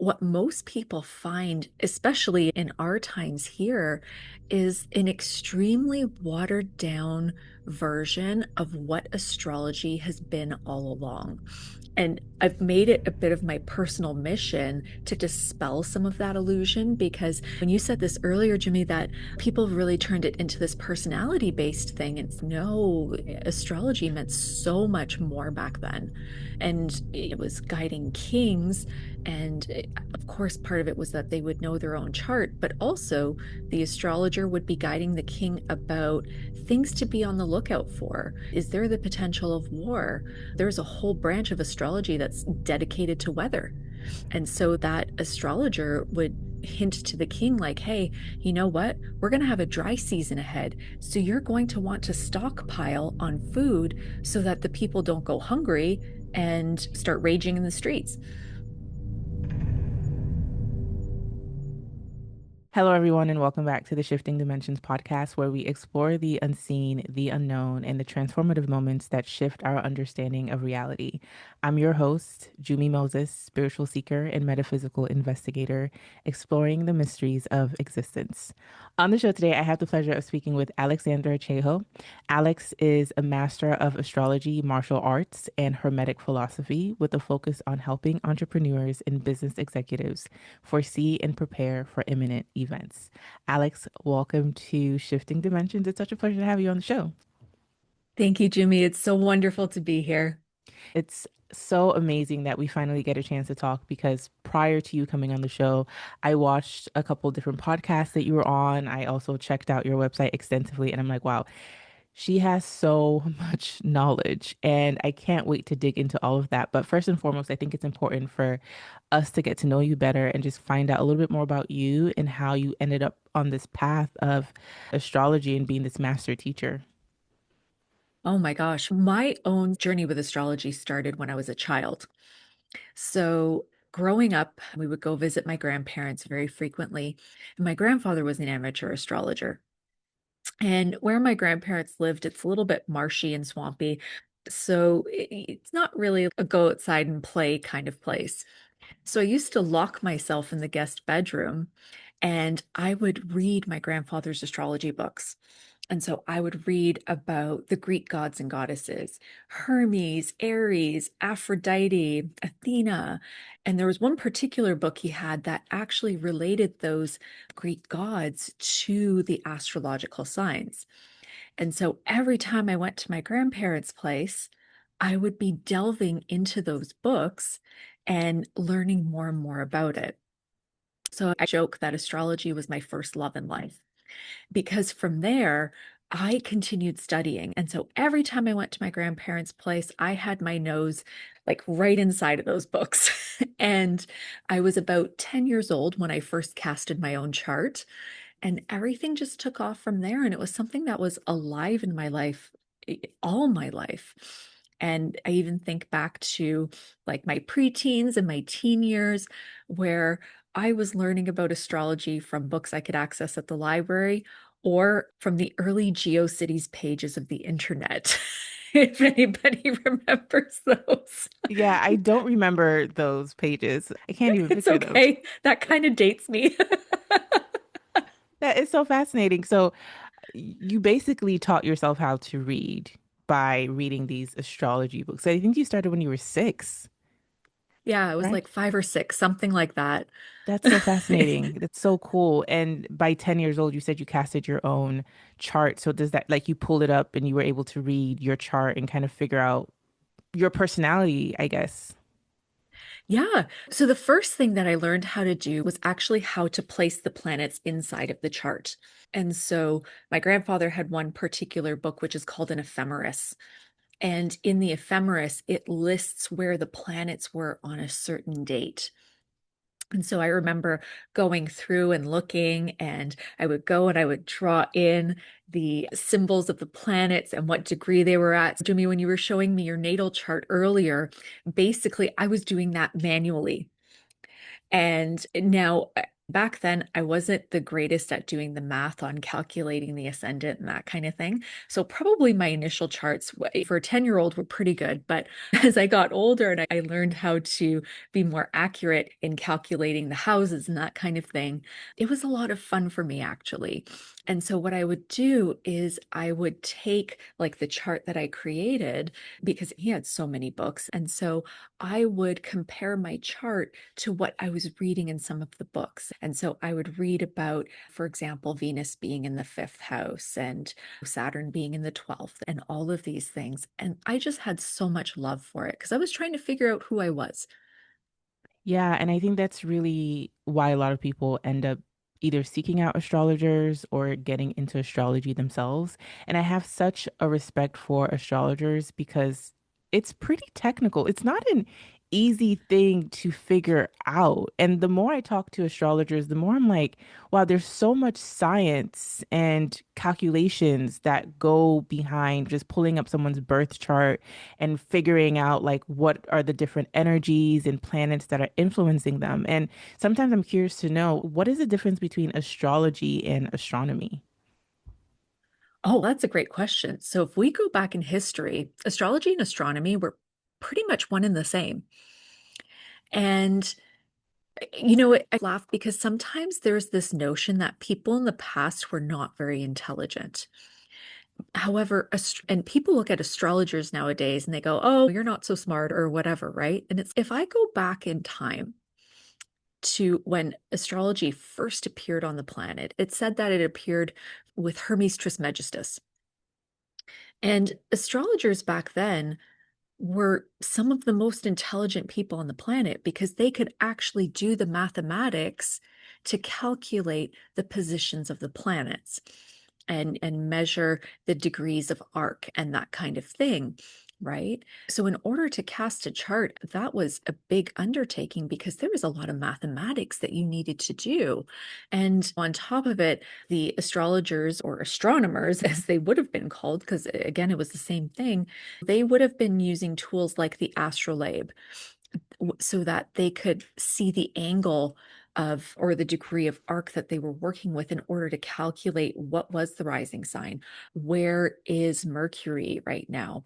what most people find, especially in our times here, is an extremely watered down version of what astrology has been all along. And I've made it a bit of my personal mission to dispel some of that illusion because when you said this earlier, Jimmy, that people really turned it into this personality based thing, and no, astrology meant so much more back then. And it was guiding kings. And of course, part of it was that they would know their own chart, but also the astrologer would be guiding the king about things to be on the lookout for. Is there the potential of war? There's a whole branch of astrology that's dedicated to weather. And so that astrologer would hint to the king, like, hey, you know what? We're going to have a dry season ahead. So you're going to want to stockpile on food so that the people don't go hungry and start raging in the streets. Hello, everyone, and welcome back to the Shifting Dimensions podcast, where we explore the unseen, the unknown, and the transformative moments that shift our understanding of reality. I'm your host, Jumi Moses, spiritual seeker and metaphysical investigator, exploring the mysteries of existence. On the show today, I have the pleasure of speaking with Aleksandra Ceho. Alex is a master of astrology, martial arts, and hermetic philosophy with a focus on helping entrepreneurs and business executives foresee and prepare for imminent events. Alex, welcome to Shifting Dimensions. It's such a pleasure to have you on the show. Thank you, Jimmy. It's so wonderful to be here. It's so amazing that we finally get a chance to talk because prior to you coming on the show, I watched a couple different podcasts that you were on. I also checked out your website extensively, and I'm like, wow, she has so much knowledge, and I can't wait to dig into all of that. But first and foremost, I think it's important for us to get to know you better and just find out a little bit more about you and how you ended up on this path of astrology and being this master teacher. Oh my gosh. My own journey with astrology started when I was a child. So, growing up, we would go visit my grandparents very frequently. And my grandfather was an amateur astrologer. And where my grandparents lived, it's a little bit marshy and swampy. So, it's not really a go outside and play kind of place. So I used to lock myself in the guest bedroom and I would read my grandfather's astrology books. And so I would read about the Greek gods and goddesses, Hermes, Ares, Aphrodite, Athena. And there was one particular book he had that actually related those Greek gods to the astrological signs. And so every time I went to my grandparents' place, I would be delving into those books and learning more and more about it. So I joke that astrology was my first love in life because from there, I continued studying. And so every time I went to my grandparents' place, I had my nose like right inside of those books. And I was about 10 years old when I first casted my own chart. And everything just took off from there. And it was something that was alive in my life, all my life. And I even think back to like my preteens and my teen years where I was learning about astrology from books I could access at the library or from the early GeoCities pages of the internet, if anybody remembers those. Yeah, I don't remember those pages. I can't even It's picture them. okay. That kind of dates me. That is so fascinating. So, you basically taught yourself how to read by reading these astrology books. I think you started when you were 6, Yeah, it was right? like 5 or 6, something like that. That's so fascinating. That's so cool. And by 10 years old, you said you casted your own chart. So does that like you pulled it up and you were able to read your chart and kind of figure out your personality, I guess. Yeah. So the first thing that I learned how to do was actually how to place the planets inside of the chart. And so my grandfather had one particular book, which is called an ephemeris. And in the ephemeris, it lists where the planets were on a certain date. And so I remember going through and looking, and I would go and I would draw in the symbols of the planets and what degree they were at. Jimmy, when you were showing me your natal chart earlier, basically I was doing that manually. And now Back then, I wasn't the greatest at doing the math on calculating the ascendant and that kind of thing. So, probably my initial charts for a 10-year-old were pretty good. But as I got older and I learned how to be more accurate in calculating the houses and that kind of thing, it was a lot of fun for me, actually. And so, what I would do is I would take like the chart that I created because he had so many books. And so, I would compare my chart to what I was reading in some of the books. And so I would read about, for example, Venus being in the fifth house and Saturn being in the 12th and all of these things. And I just had so much love for it because I was trying to figure out who I was. Yeah, and I think that's really why a lot of people end up either seeking out astrologers or getting into astrology themselves. And I have such a respect for astrologers because it's pretty technical. It's not an easy thing to figure out. And the more I talk to astrologers, the more I'm like, wow, there's so much science and calculations that go behind just pulling up someone's birth chart and figuring out like what are the different energies and planets that are influencing them. And sometimes I'm curious to know what is the difference between astrology and astronomy? Oh, that's a great question. So if we go back in history, astrology and astronomy were pretty much one and the same. And I laugh because sometimes there's this notion that people in the past were not very intelligent. However, and people look at astrologers nowadays and they go, "Oh, you're not so smart," or whatever, right? And it's if I go back in time to when astrology first appeared on the planet, it said that it appeared with Hermes Trismegistus. And astrologers back then were some of the most intelligent people on the planet because they could actually do the mathematics to calculate the positions of the planets and measure the degrees of arc and that kind of thing, right? So in order to cast a chart, that was a big undertaking because there was a lot of mathematics that you needed to do. And on top of it, the astrologers or astronomers, as they would have been called, because again, it was the same thing, they would have been using tools like the astrolabe so that they could see the angle of or the degree of arc that they were working with in order to calculate what was the rising sign. Where is Mercury right now?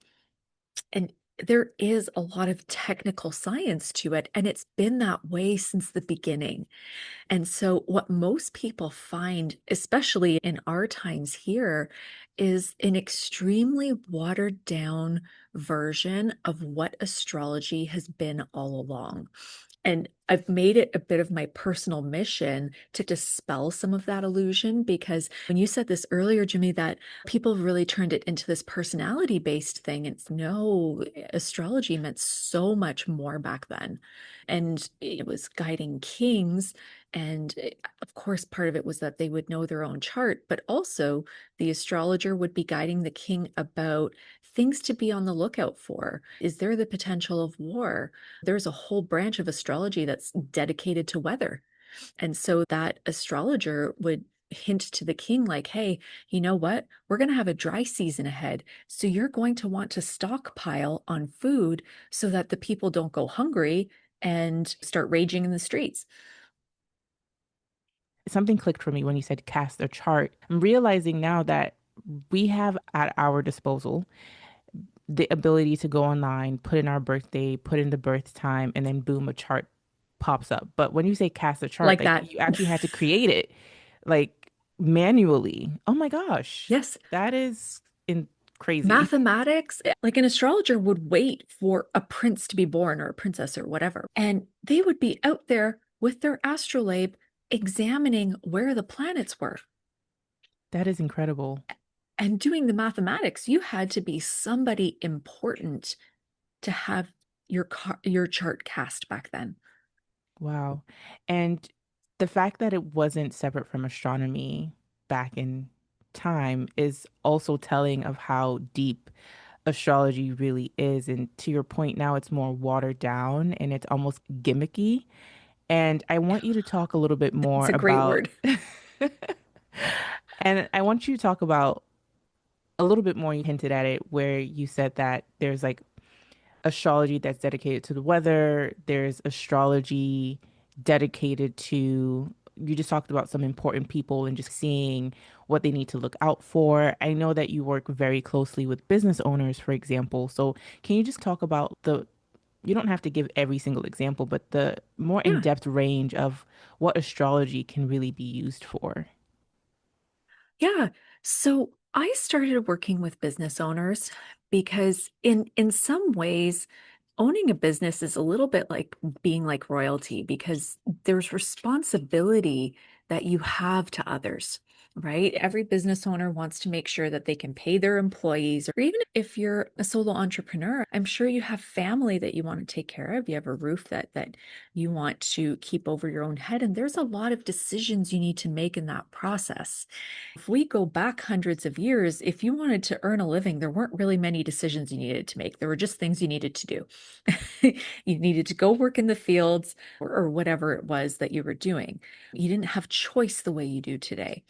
And there is a lot of technical science to it, and it's been that way since the beginning. And so, what most people find, especially in our times here, is an extremely watered down version of what astrology has been all along. And I've made it a bit of my personal mission to dispel some of that illusion because when you said this earlier, Jimmy, that people really turned it into this personality based thing, it's no, astrology meant so much more back then. And it was guiding kings. And of course, part of it was that they would know their own chart, but also the astrologer would be guiding the king about things to be on the lookout for. Is there the potential of war? There's a whole branch of astrology that's dedicated to weather. And so that astrologer would hint to the king, like, hey, you know what? We're going to have a dry season ahead. So you're going to want to stockpile on food so that the people don't go hungry and start raging in the streets. Something clicked for me when you said cast a chart. I'm realizing now that we have at our disposal the ability to go online, put in our birthday, put in the birth time, and then boom, a chart pops up. But when you say cast a chart, Like like that. you actually had to create it like manually. Oh my gosh, Yes. that is in crazy. Mathematics, like an astrologer would wait for a prince to be born or a princess or whatever. And they would be out there with their astrolabe examining where the planets were That is incredible. and doing the mathematics. You had to be somebody important to have your chart cast back then. Wow. And the fact that it wasn't separate from astronomy back in time is also telling of how deep astrology really is. And to your point, now it's more watered down and it's almost gimmicky. And I want you to talk a little bit It's more a great about, word. and I want you to talk about a little bit more. You hinted at it where you said that there's like astrology that's dedicated to the weather, there's astrology dedicated to you just talked about some important people and just seeing what they need to look out for. I know that you work very closely with business owners, for example. So can you just talk about you don't have to give every single example, but the more Yeah. in-depth range of what astrology can really be used for? Yeah. So I started working with business owners because in some ways, owning a business is a little bit like being like royalty because there's responsibility that you have to others, right? Every business owner wants to make sure that they can pay their employees, or even if you're a solo entrepreneur, I'm sure you have family that you want to take care of. You have a roof that you want to keep over your own head, and there's a lot of decisions you need to make in that process. If we go back hundreds of years, if you wanted to earn a living, there weren't really many decisions you needed to make. There were just things you needed to do. You needed to go work in the fields or whatever it was that you were doing. You didn't have choice the way you do today.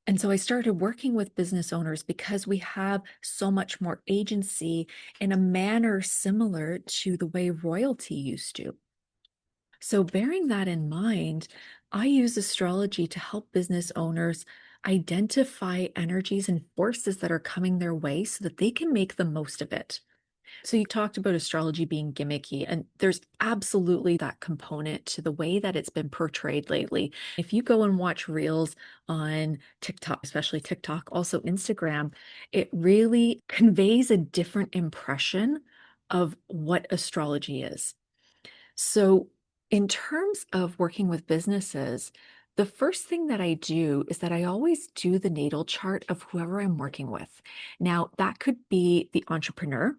And so I started working with business owners because we have so much more agency in a manner similar to the way royalty used to. So, bearing that in mind, I use astrology to help business owners identify energies and forces that are coming their way so that they can make the most of it. So, you talked about astrology being gimmicky, and there's absolutely that component to the way that it's been portrayed lately. If you go and watch reels on TikTok, especially TikTok, also Instagram, it really conveys a different impression of what astrology is. So, in terms of working with businesses, the first thing that I do is that I always do the natal chart of whoever I'm working with. Now, that could be the entrepreneur,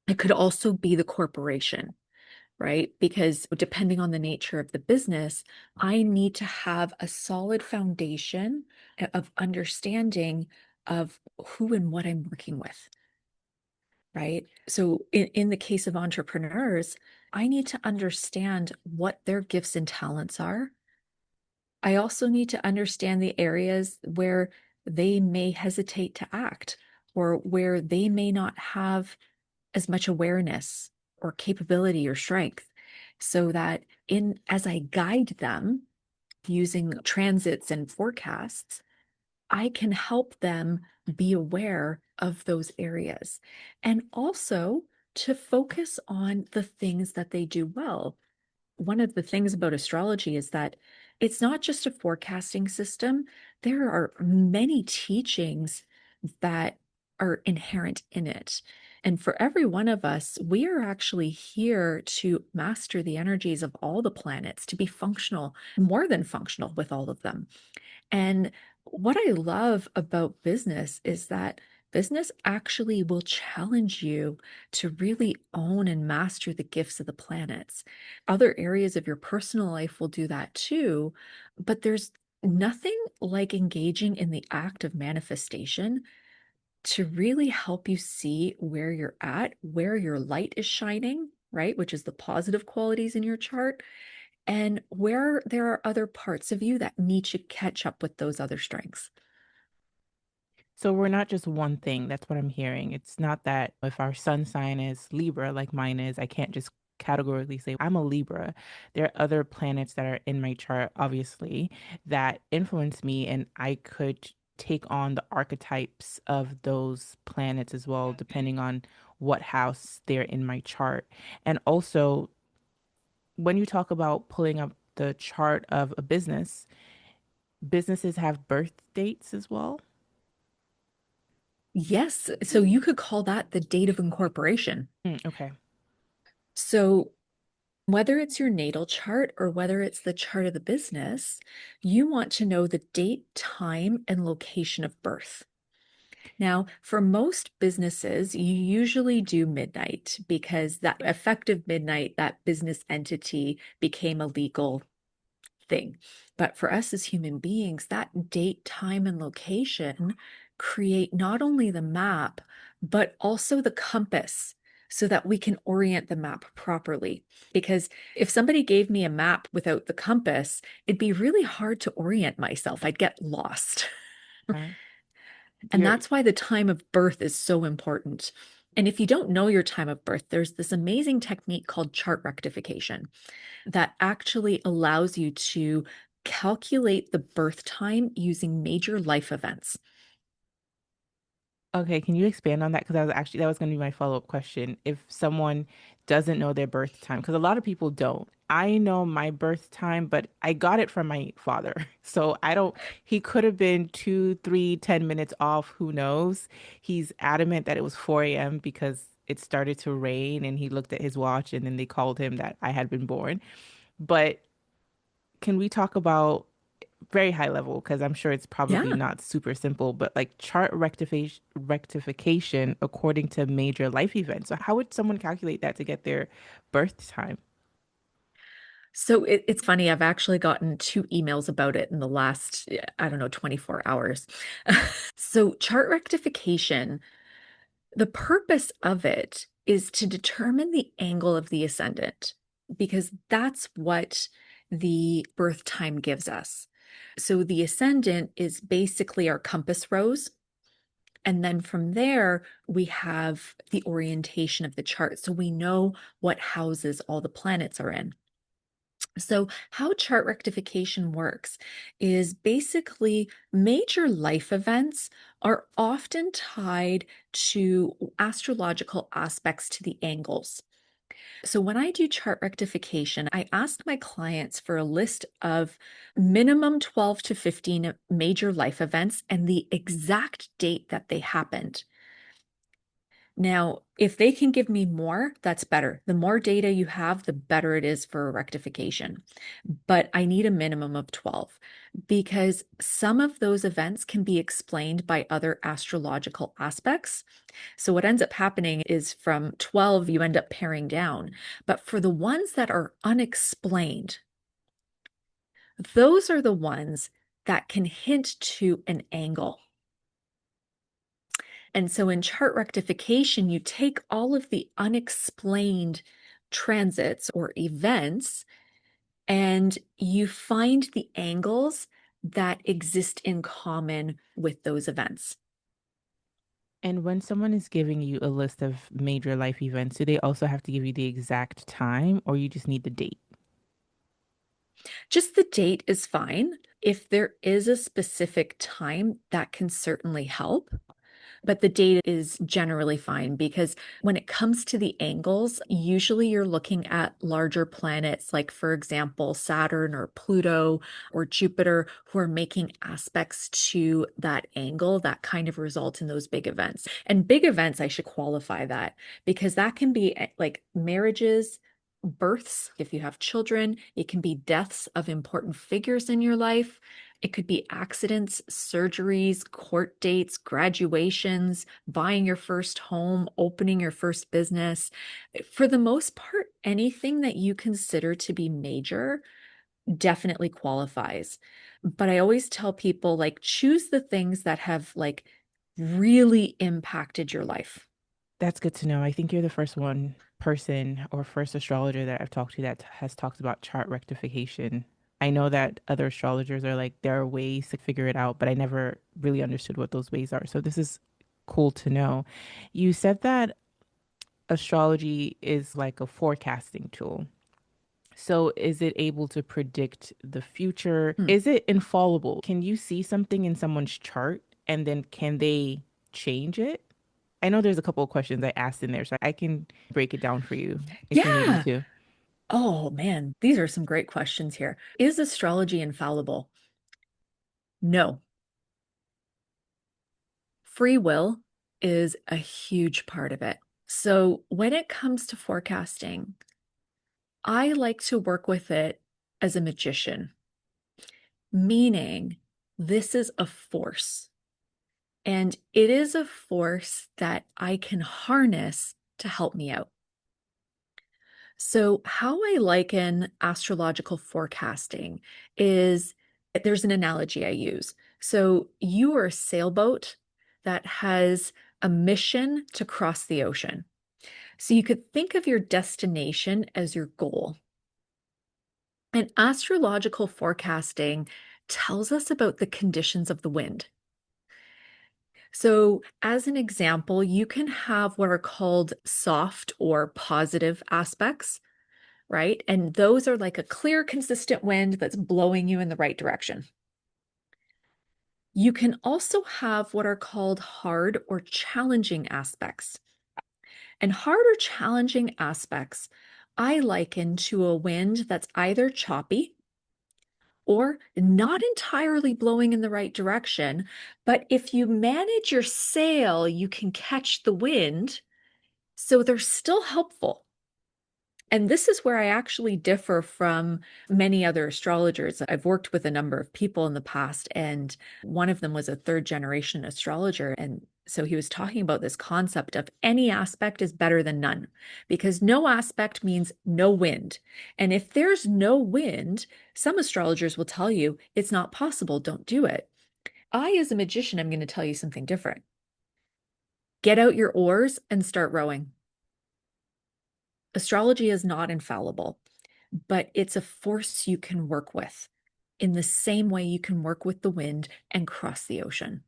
it could also be the corporation, right? Because depending on the nature of the business, I need to have a solid foundation of understanding of who and what I'm working with, right? So in the case of entrepreneurs, I need to understand what their gifts and talents are. I also need to understand the areas where they may hesitate to act or where they may not have as much awareness or capability or strength so that in as I guide them using transits and forecasts, I can help them be aware of those areas and also to focus on the things that they do well. One of the things about astrology is that it's not just a forecasting system. There are many teachings that are inherent in it. And for every one of us, we are actually here to master the energies of all the planets, to be functional, more than functional with all of them. And what I love about business is that business actually will challenge you to really own and master the gifts of the planets. Other areas of your personal life will do that too, but there's nothing like engaging in the act of manifestation to really help you see where you're at, where your light is shining, right? Which is the positive qualities in your chart, and where there are other parts of you that need to catch up with those other strengths. So we're not just one thing. That's what I'm hearing. It's not that if our sun sign is Libra, like mine is, I can't just categorically say I'm a Libra. There are other planets that are in my chart, obviously, that influence me, and I could take on the archetypes of those planets as well, depending on what house they're in my chart. And also, when you talk about pulling up the chart of a business, businesses have birth dates as well. Yes, so you could call that the date of incorporation. Okay. So whether it's your natal chart or whether it's the chart of the business, you want to know the date, time, and location of birth. Now, for most businesses, you usually do midnight because that effective midnight, that business entity became a legal thing. But for us as human beings, that date, time, and location create not only the map, but also the compass so that we can orient the map properly. Because if somebody gave me a map without the compass, it'd be really hard to orient myself. I'd get lost. Okay. And You're that's why the time of birth is so important. And if you don't know your time of birth, there's this amazing technique called chart rectification that actually allows you to calculate the birth time using major life events. Okay, can you expand on that? Because that was going to be my follow-up question. If someone doesn't know their birth time, because a lot of people don't. I know my birth time, but I got it from my father. So I don't, he could have been 2, 3, 10 minutes off. Who knows? He's adamant that it was 4 a.m. because it started to rain and he looked at his watch and then they called him that I had been born. But can we talk about very high level because I'm sure it's probably Yeah. not super simple, but like chart rectification according to major life events. So how would someone calculate that to get their birth time? So it's funny, I've actually gotten two emails about it in the last, I don't know, 24 hours. So, chart rectification, the purpose of it is to determine the angle of the ascendant, because that's what the birth time gives us. So, the ascendant is basically our compass rose. And then from there, we have the orientation of the chart. So we know what houses all the planets are in. So, how chart rectification works is basically major life events are often tied to astrological aspects to the angles. So, when I do chart rectification, I ask my clients for a list of minimum 12 to 15 major life events and the exact date that they happened. Now, if they can give me more, that's better. The more data you have, the better it is for a rectification. But I need a minimum of 12 because some of those events can be explained by other astrological aspects. So, what ends up happening is from 12, you end up paring down. But for the ones that are unexplained, those are the ones that can hint to an angle. And so in chart rectification, you take all of the unexplained transits or events and you find the angles that exist in common with those events. And when someone is giving you a list of major life events, do they also have to give you the exact time or you just need the date? Just the date is fine. If there is a specific time, that can certainly help. But the data is generally fine because when it comes to the angles, usually you're looking at larger planets, like, for example, Saturn or Pluto or Jupiter, who are making aspects to that angle that kind of result in those big events. And big events, I should qualify that because that can be like marriages. Births, if you have children, it can be deaths of important figures in your life. It could be accidents, surgeries, court dates, graduations, buying your first home, opening your first business. For the most part, anything that you consider to be major definitely qualifies. But I always tell people, like, choose the things that have like really impacted your life. That's good to know. I think you're the first one person or first astrologer that I've talked to that has talked about chart rectification. I know that other astrologers are like, there are ways to figure it out, but I never really understood what those ways are. So this is cool to know. You said that astrology is like a forecasting tool. So is it able to predict the future? Hmm. Is it infallible? Can you see something in someone's chart and then can they change it? I know there's a couple of questions I asked in there, so I can break it down for you if you need me Yeah. to. Oh man, these are some great questions here. Is astrology infallible? No. Free will is a huge part of it. So when it comes to forecasting, I like to work with it as a magician, meaning this is a force. And it is a force that I can harness to help me out. So, how I liken astrological forecasting is there's an analogy I use. So, you are a sailboat that has a mission to cross the ocean. So, you could think of your destination as your goal. And astrological forecasting tells us about the conditions of the wind. So, as an example, you can have what are called soft or positive aspects right? And those are like a clear, consistent wind that's blowing you in the right direction. You can also have what are called hard or challenging aspects. And hard or challenging aspects, I liken to a wind that's either choppy or not entirely blowing in the right direction. But if you manage your sail, you can catch the wind. So they're still helpful. And this is where I actually differ from many other astrologers. I've worked with a number of people in the past, and one of them was a third generation astrologer. And so he was talking about this concept of any aspect is better than none, because no aspect means no wind. And if there's no wind, some astrologers will tell you it's not possible, don't do it. I, as a magician, am going to tell you something different. Get out your oars and start rowing. Astrology is not infallible, but it's a force you can work with in the same way you can work with the wind and cross the ocean.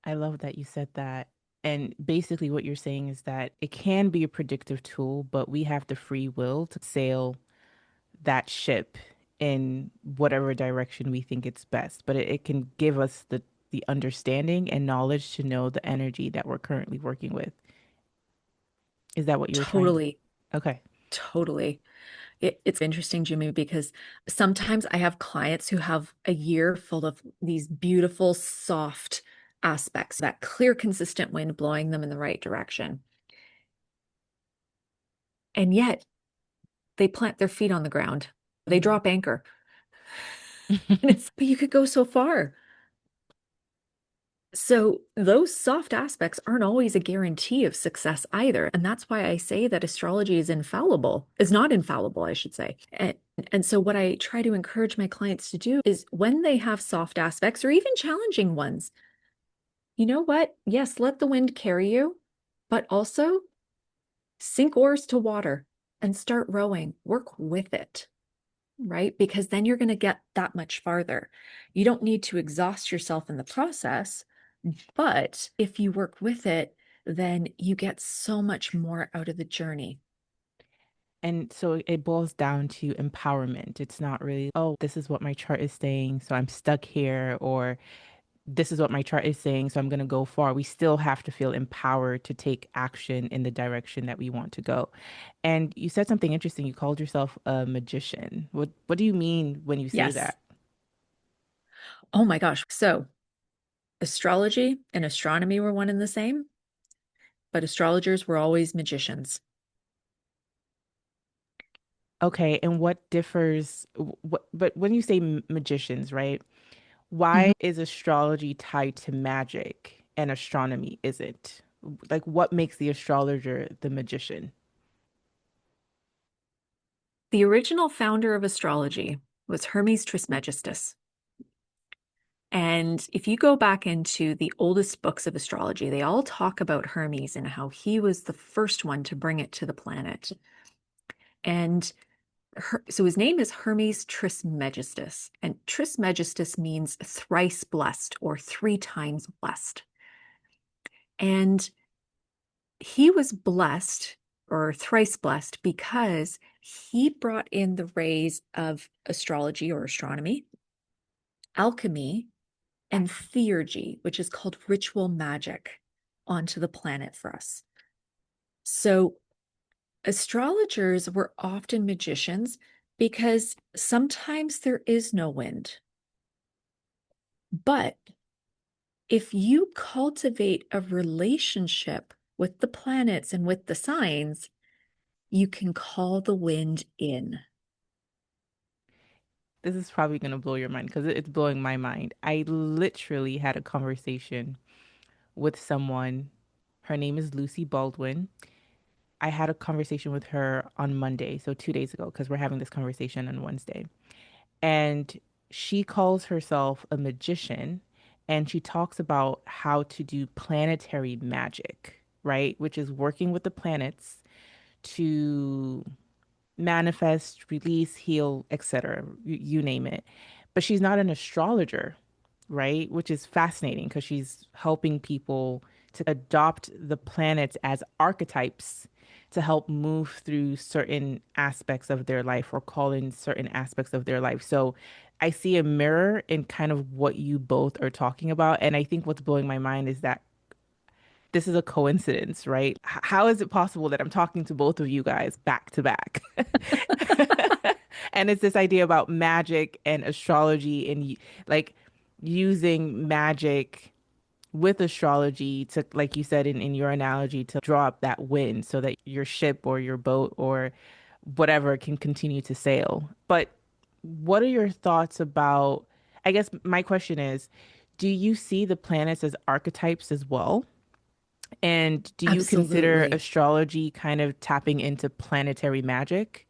I love that you said that. And basically, what you're saying is that it can be a predictive tool, but we have the free will to sail that ship in whatever direction we think it's best. But it can give us the understanding and knowledge to know the energy that we're currently working with. Is that what you were trying to? Totally, Okay. totally. It's interesting, Jimmy, because sometimes I have clients who have a year full of these beautiful, soft aspects, that clear, consistent wind blowing them in the right direction. And yet they plant their feet on the ground, they Mhm. drop anchor. And it's, but you could go so far. So those soft aspects aren't always a guarantee of success either. And that's why I say that astrology is not infallible, I should say. And so what I try to encourage my clients to do is when they have soft aspects or even challenging ones, you know what? Yes, let the wind carry you, but also sink oars to water and start rowing. Work with it, right? Because then you're going to get that much farther. You don't need to exhaust yourself in the process, but if you work with it, then you get so much more out of the journey. And so it boils down to empowerment. It's not really, oh, this is what my chart is saying, so I'm stuck here, or this is what my chart is saying, so I'm going to go far. We still have to feel empowered to take action in the direction that we want to go. And you said something interesting. You called yourself a magician. What do you mean when you say Yes. that? Oh my gosh. So astrology and astronomy were one and the same, but astrologers were always magicians. Okay, and what differs but when you say magicians, right? Mhm. Why is astrology tied to magic and astronomy isn't? Like what makes the astrologer the magician? The original founder of astrology was Hermes Trismegistus. And if you go back into the oldest books of astrology, they all talk about Hermes and how he was the first one to bring it to the planet. And so his name is Hermes Trismegistus, and Trismegistus means thrice blessed or three times blessed. And he was blessed or thrice blessed because he brought in the rays of astrology or astronomy, alchemy, and theurgy, which is called ritual magic, onto the planet for us. So astrologers were often magicians because sometimes there is no wind. But if you cultivate a relationship with the planets and with the signs, you can call the wind in. This is probably going to blow your mind because it's blowing my mind. I literally had a conversation with someone. Her name is Lucy Baldwin. I had a conversation with her on Monday, so 2 days ago, because we're having this conversation on Wednesday. And she calls herself a magician and she talks about how to do planetary magic, right? Which is working with the planets to manifest, release, heal, etc. You name it. But she's not an astrologer, right? Which is fascinating because she's helping people to adopt the planets as archetypes to help move through certain aspects of their life or call in certain aspects of their life. So I see a mirror in kind of what you both are talking about. And I think what's blowing my mind is that this is a coincidence, right? How is it possible that I'm talking to both of you guys back to back? And it's this idea about magic and astrology and like using magic with astrology to, like you said in your analogy, to draw up that wind so that your ship or your boat or whatever can continue to sail. But what are your thoughts about, I guess my question is, do you see the planets as archetypes as well? And do you consider Absolutely. astrology kind of tapping into planetary magic?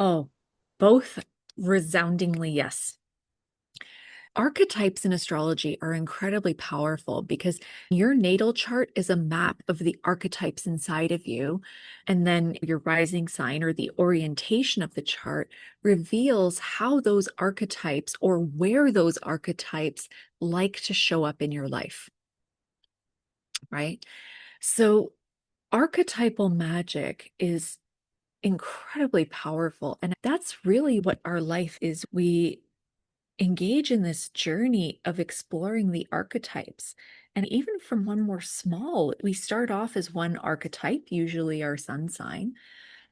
Oh, both resoundingly yes. Archetypes in astrology are incredibly powerful because your natal chart is a map of the archetypes inside of you. And then your rising sign or the orientation of the chart reveals how those archetypes or where those archetypes like to show up in your life, right? So, archetypal magic is incredibly powerful. And that's really what our life is. We engage in this journey of exploring the archetypes. And even from one more small, we start off as one archetype, usually our sun sign.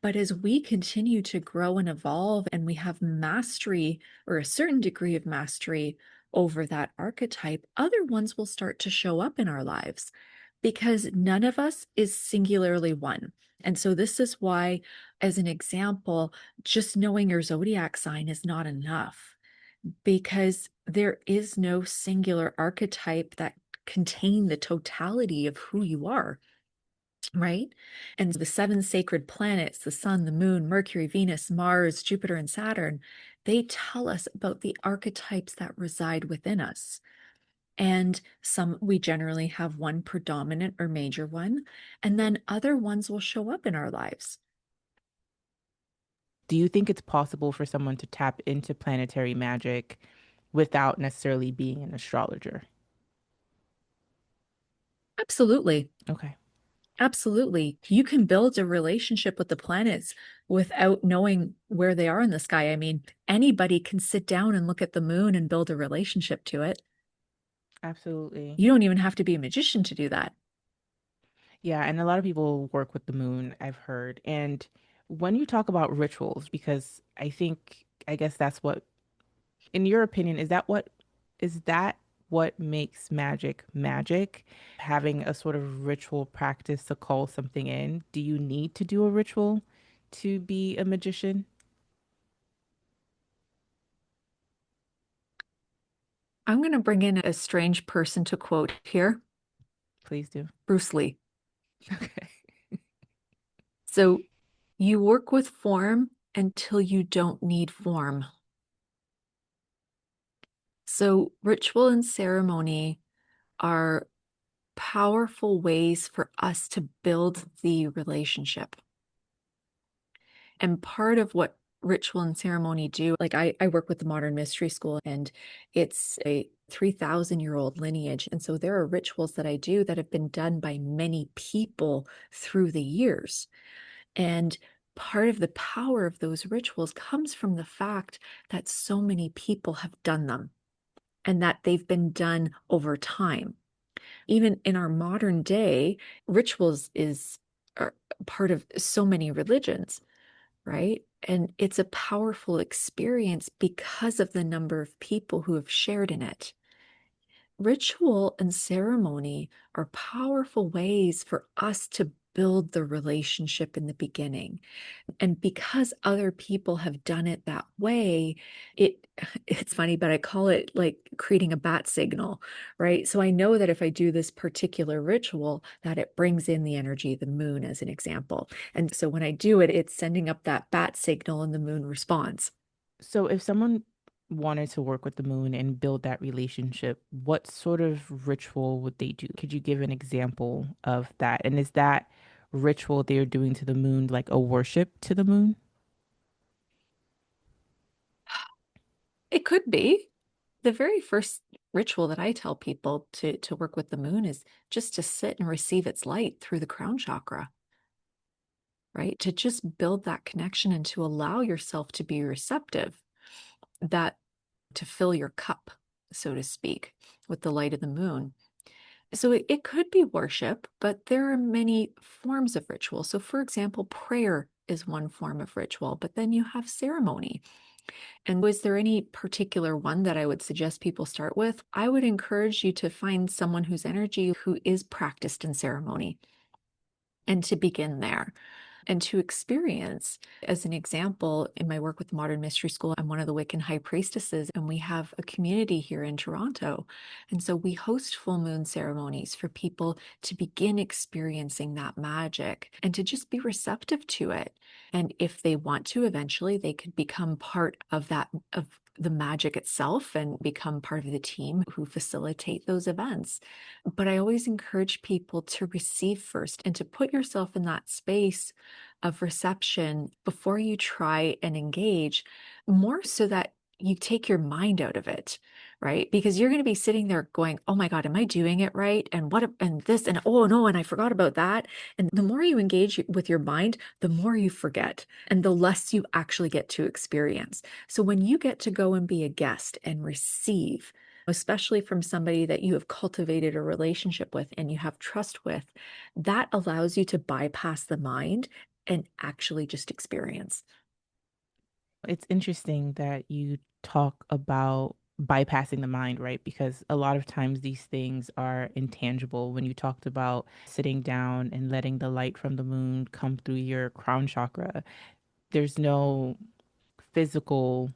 But as we continue to grow and evolve, and we have mastery or a certain degree of mastery over that archetype, other ones will start to show up in our lives because none of us is singularly one. And so, this is why, as an example, just knowing your zodiac sign is not enough because there is no singular archetype that contain the totality of who you are, right? And the seven sacred planets, the sun, the moon, Mercury, Venus, Mars, Jupiter, and Saturn, they tell us about the archetypes that reside within us. And some, we generally have one predominant or major one, and then other ones will show up in our lives. Do you think it's possible for someone to tap into planetary magic without necessarily being an astrologer? Absolutely. Okay, Absolutely. You can build a relationship with the planets without knowing where they are in the sky. I mean, anybody can sit down and look at the moon and build a relationship to it. absolutely. You don't even have to be a magician to do that. Yeah, and a lot of people work with the moon, I've heard. And when you talk about rituals, because I guess that's what, in your opinion, is that what makes magic magic? Having a sort of ritual practice to call something in. Do you need to do a ritual to be a magician? I'm going to bring in a strange person to quote here, Please do. Bruce Lee. Okay. So you work with form until you don't need form. So ritual and ceremony are powerful ways for us to build the relationship. And part of what ritual and ceremony do, like I work with the Modern Mystery School, and it's a 3,000-year-old lineage. And so there are rituals that I do that have been done by many people through the years. And part of the power of those rituals comes from the fact that so many people have done them and that they've been done over time. Even in our modern day, rituals is part of so many religions, right? And it's a powerful experience because of the number of people who have shared in it. Ritual and ceremony are powerful ways for us to build the relationship in the beginning. And because other people have done it that way, it it's funny, but I call it like creating a bat signal, right? So I know that if I do this particular ritual, that it brings in the energy of the moon as an example. And so when I do it, it's sending up that bat signal and the moon responds. So if someone wanted to work with the moon and build that relationship, what sort of ritual would they do? Could you give an example of that? And is that ritual they're doing to the moon like a worship to the moon? It could be. The very first ritual that I tell people to work with the moon is just to sit and receive its light through the crown chakra, right? To just build that connection and to allow yourself to be receptive, that to fill your cup, so to speak, with the light of the moon. So it could be worship, but there are many forms of ritual. So, for example, prayer is one form of ritual, but then you have ceremony. And was there any particular one that I would suggest people start with? I would encourage you to find someone whose energy who is practiced in ceremony and to begin there and to experience. As an example, in my work with Modern Mystery School, I'm one of the Wiccan high priestesses, and we have a community here in Toronto. And so we host full moon ceremonies for people to begin experiencing that magic and to just be receptive to it. And if they want to, eventually they could become part of that, of the magic itself and become part of the team who facilitate those events. But I always encourage people to receive first and to put yourself in that space of reception before you try and engage, more so that you take your mind out of it, right? Because you're going to be sitting there going, oh my God, am I doing it right? And what, and this, and oh no, and I forgot about that. And the more you engage with your mind, the more you forget and the less you actually get to experience. So when you get to go and be a guest and receive, especially from somebody that you have cultivated a relationship with and you have trust with, that allows you to bypass the mind and actually just experience. It's interesting that you talk about bypassing the mind, right? Because a lot of times these things are intangible. When you talked about sitting down and letting the light from the moon come through your crown chakra, there's no physical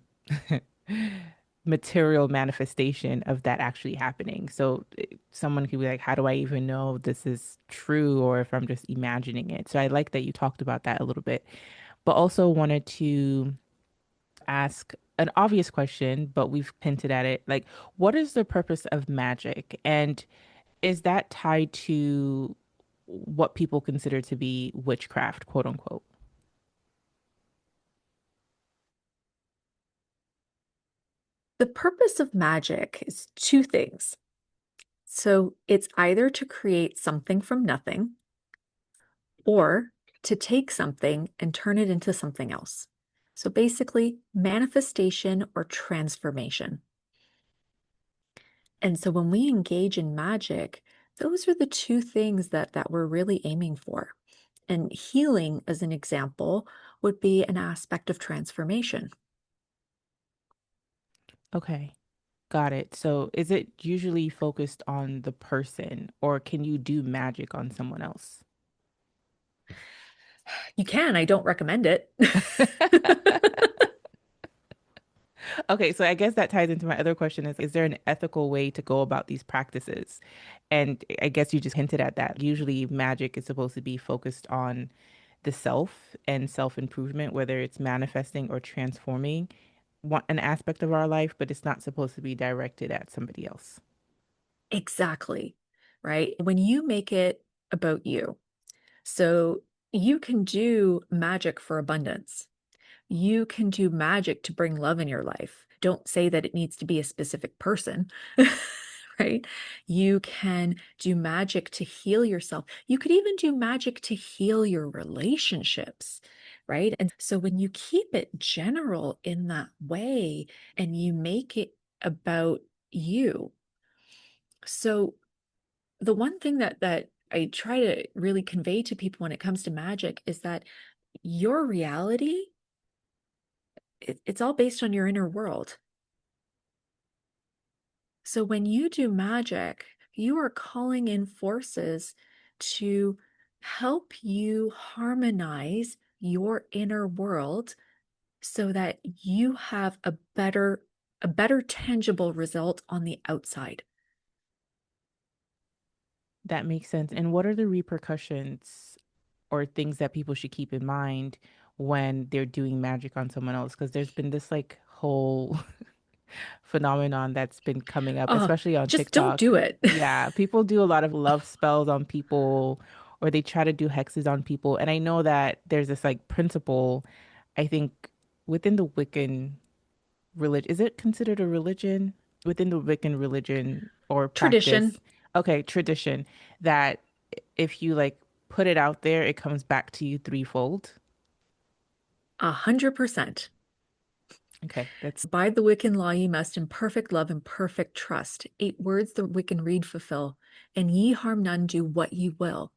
material manifestation of that actually happening. So someone could be like, how do I even know this is true or if I'm just imagining it? So I like that you talked about that a little bit, but also wanted to ask an obvious question, but we've hinted at it. Like, what is the purpose of magic? And is that tied to what people consider to be witchcraft, quote unquote? The purpose of magic is two things. So it's either to create something from nothing or to take something and turn it into something else. So basically, manifestation or transformation. And so when we engage in magic, those are the two things that we're really aiming for. And healing, as an example, would be an aspect of transformation. Okay. Got it. So is it usually focused on the person or can you do magic on someone else? You can, I don't recommend it. Okay, so I guess that ties into my other question is there an ethical way to go about these practices? And I guess you just hinted at that. Usually magic is supposed to be focused on the self and self-improvement, whether it's manifesting or transforming an aspect of our life, but it's not supposed to be directed at somebody else. Exactly. Right. When you make it about you, so you can do magic for abundance. You can do magic to bring love in your life. Don't say that it needs to be a specific person, right? You can do magic to heal yourself. You could even do magic to heal your relationships, right? And so when you keep it general in that way and you make it about you. So the one thing that I try to really convey to people when it comes to magic is that your reality, it's all based on your inner world. So when you do magic, you are calling in forces to help you harmonize your inner world so that you have a better tangible result on the outside. That makes sense. And what are the repercussions or things that people should keep in mind when they're doing magic on someone else? Because there's been this like whole phenomenon that's been coming up, Oh, especially on just don't TikTok. do it. Yeah, people do a lot of love spells on people or they try to do hexes on people. And I know that there's this like principle, I think, within the Wiccan religion. Is it considered a religion? within the Wiccan religion or Tradition, practice, okay, tradition, that if you like put it out there, it comes back to you threefold. 100%. Okay, that's By the Wiccan law, ye must in perfect love and perfect trust. 8 words the Wiccan read fulfill. And ye harm none, do what ye will.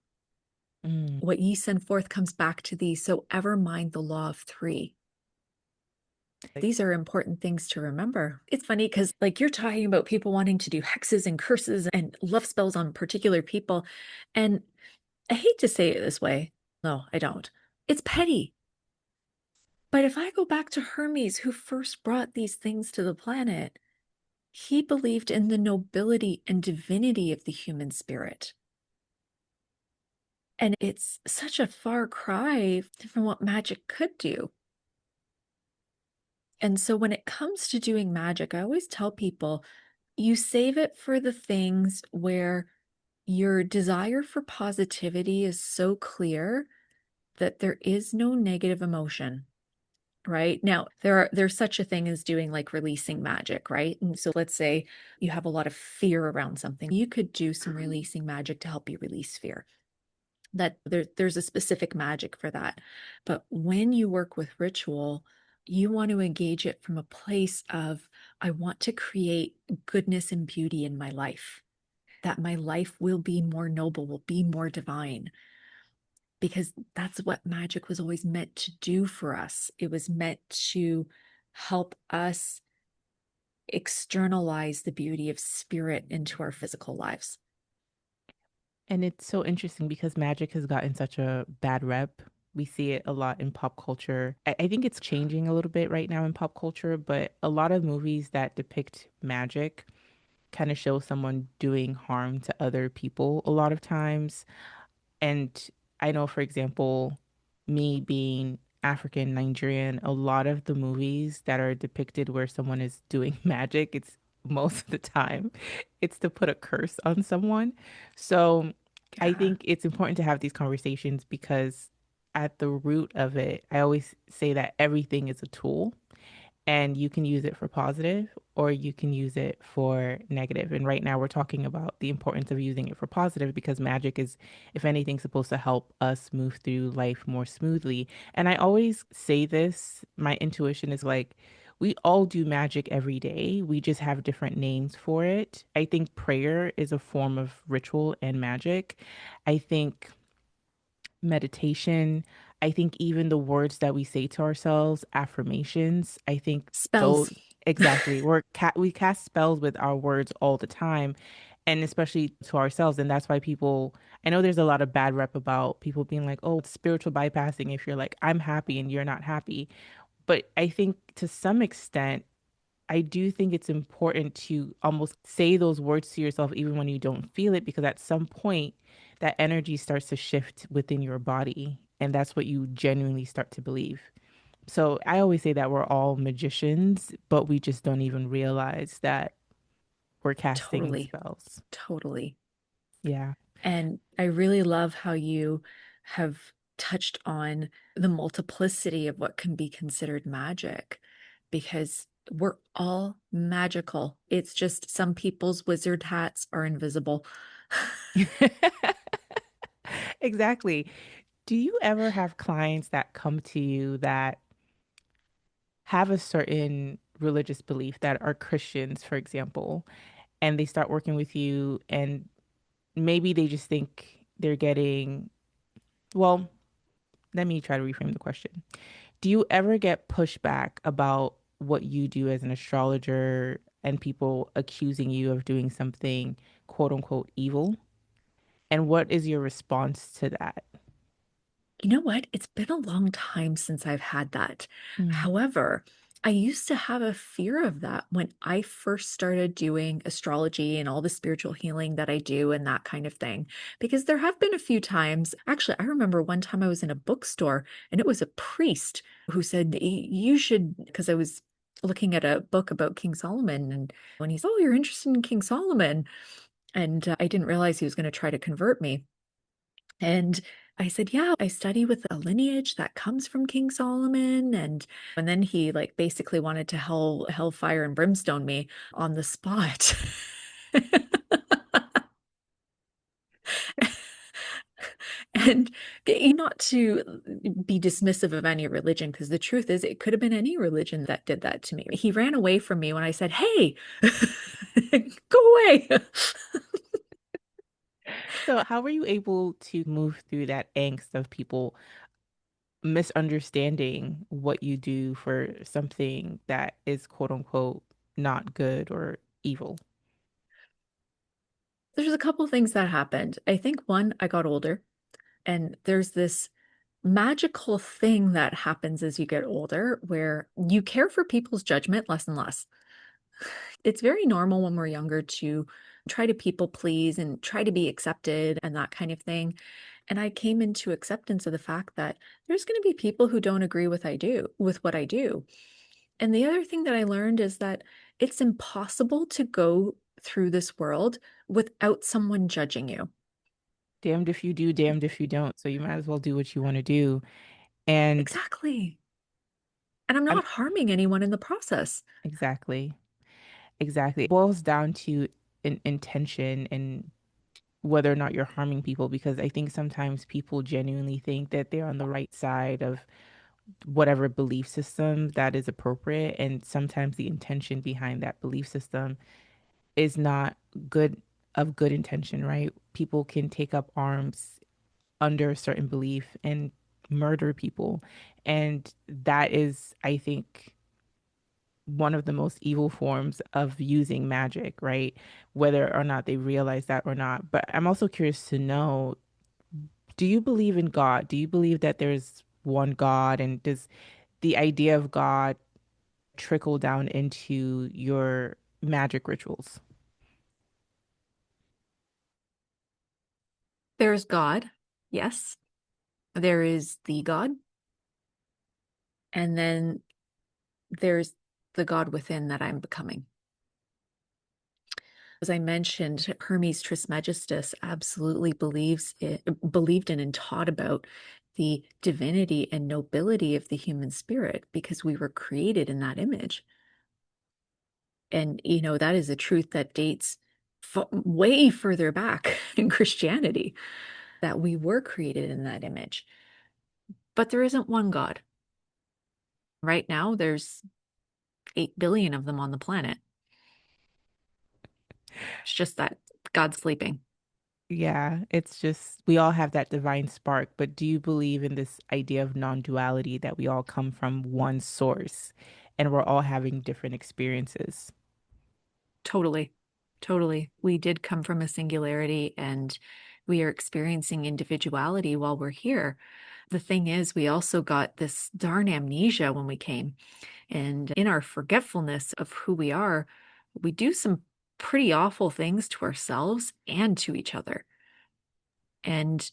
mm, What ye send forth comes back to thee. So ever mind the law of three. like, These are important things to remember. It's funny because, like, you're talking about people wanting to do hexes and curses and love spells on particular people. And I hate to say it this way. No, I don't. It's petty. But if I go back to Hermes, who first brought these things to the planet, he believed in the nobility and divinity of the human spirit. And it's such a far cry from what magic could do. And so when it comes to doing magic, I always tell people you save it for the things where your desire for positivity is so clear that there is no negative emotion. Right now, there's such a thing as doing like releasing magic, right? And so let's say you have a lot of fear around something. You could do some releasing magic to help you release fear. That there's a specific magic for that. But when you work with ritual, you want to engage it from a place of, I want to create goodness and beauty in my life, that my life will be more noble, will be more divine, because that's what magic was always meant to do for us. It was meant to help us externalize the beauty of spirit into our physical lives. and it's so interesting because magic has gotten such a bad rep. We see it a lot in pop culture. I think it's changing a little bit right now in pop culture, but a lot of movies that depict magic kind of show someone doing harm to other people a lot of times. And I know, for example, me being African Nigerian, a lot of the movies that are depicted where someone is doing magic, it's most of the time it's to put a curse on someone. So I Yeah, think it's important to have these conversations because at the root of it, I always say that everything is a tool and you can use it for positive or you can use it for negative. And right now we're talking about the importance of using it for positive because magic is, if anything, supposed to help us move through life more smoothly. And I always say this, my intuition is like, we all do magic every day. We just have different names for it. I think prayer is a form of ritual and magic. I think meditation. I think even the words that we say to ourselves, affirmations, I think though spells. exactly. We cast spells with our words all the time and especially to ourselves and that's why people I know there's a lot of bad rep about people being like, "Oh, it's spiritual bypassing if you're like I'm happy and you're not happy." But I think to some extent I do think it's important to almost say those words to yourself even when you don't feel it, because at some point that energy starts to shift within your body. And that's what you genuinely start to believe. So I always say that we're all magicians, but we just don't even realize that we're casting Totally, spells. totally. Yeah. And I really love how you have touched on the multiplicity of what can be considered magic, because we're all magical. It's just some people's wizard hats are invisible. Exactly. Do you ever have clients that come to you that have a certain religious belief that are Christians, for example, and they start working with you and maybe they just think they're getting, well, let me try to reframe the question. Do you ever get pushback about what you do as an astrologer and people accusing you of doing something quote unquote evil? And what is your response to that? You know what? It's been a long time since I've had that. Mm. However, I used to have a fear of that when I first started doing astrology and all the spiritual healing that I do and that kind of thing. Because there have been a few times, actually, I remember one time I was in a bookstore and it was a priest who said, You should, because I was looking at a book about King Solomon. And when he's, Oh, you're interested in King Solomon. And I didn't realize he was going to try to convert me. And I said, yeah, I study with a lineage that comes from King Solomon. And then he like basically wanted to hellfire and brimstone me on the spot. And not to be dismissive of any religion, because the truth is, it could have been any religion that did that to me. He ran away from me when I said, hey, go away. So, how were you able to move through that angst of people misunderstanding what you do for something that is quote unquote not good or evil? There's a couple things that happened. I think one, I got older, and there's this magical thing that happens as you get older where you care for people's judgment less and less. It's very normal when we're younger to try to people please and try to be accepted and that kind of thing. And I came into acceptance of the fact that there's going to be people who don't agree with what I do. And the other thing that I learned is that it's impossible to go through this world without someone judging you. Damned if you do, damned if you don't. So, you might as well do what you want to do. And Exactly. And I'm I'm not harming anyone in the process. exactly, exactly. It boils down to an intention and whether or not you're harming people, because I think sometimes people genuinely think that they're on the right side of whatever belief system that is appropriate. And sometimes the intention behind that belief system is not good, of good intention, right? People can take up arms under a certain belief and murder people. And that is, I think, one of the most evil forms of using magic, right? Whether or not they realize that or not. But I'm also curious to know, do you believe in God? Do you believe that there's one God? And does the idea of God trickle down into your magic rituals? There's God. Yes. There is the God. And then there's the God within that I'm becoming. As I mentioned, Hermes Trismegistus absolutely believed in and taught about the divinity and nobility of the human spirit because we were created in that image. And, that is a truth that dates way further back in Christianity, that we were created in that image. But there isn't one God. Right now, there's 8 billion of them on the planet. It's just that God's sleeping. Yeah, it's just we all have that divine spark, but do you believe in this idea of non-duality, that we all come from one source and we're all having different experiences? Totally. Totally. We did come from a singularity and we are experiencing individuality while we're here. The thing is, we also got this darn amnesia when we came. And in our forgetfulness of who we are, we do some pretty awful things to ourselves and to each other. And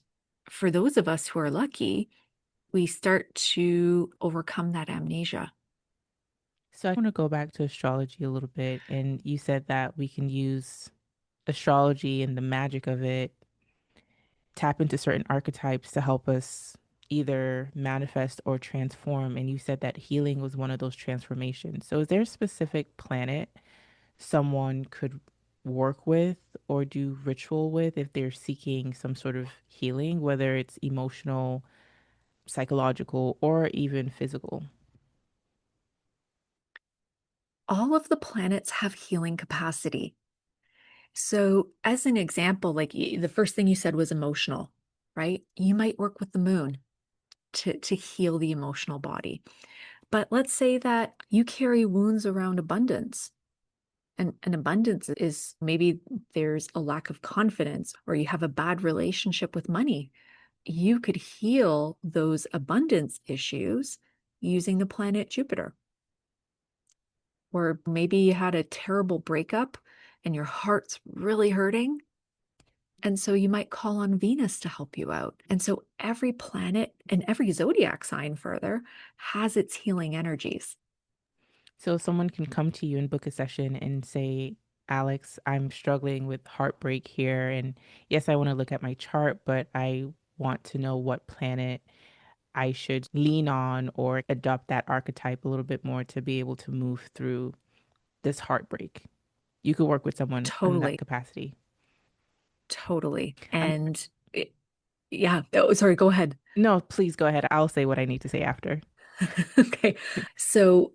for those of us who are lucky, we start to overcome that amnesia. So I want to go back to astrology a little bit, and you said that we can use astrology and the magic of it, tap into certain archetypes to help us either manifest or transform. And you said that healing was one of those transformations. So is there a specific planet someone could work with or do ritual with if they're seeking some sort of healing, whether it's emotional, psychological, or even physical? All of the planets have healing capacity. So, as an example, like the first thing you said was emotional, right? You might work with the moon to heal the emotional body. But let's say that you carry wounds around abundance. And abundance is maybe there's a lack of confidence or you have a bad relationship with money. You could heal those abundance issues using the planet Jupiter. Or maybe you had a terrible breakup and your heart's really hurting. And so you might call on Venus to help you out. And so every planet and every zodiac sign further has its healing energies. So someone can come to you and book a session and say, Alex, I'm struggling with heartbreak here. And yes, I want to look at my chart, but I want to know what planet I should lean on or adopt that archetype a little bit more to be able to move through this heartbreak. You could work with someone in that Totally. capacity. Totally. I'm And yeah. Oh, sorry, go ahead. No, please go ahead. I'll say what I need to say after. Okay. So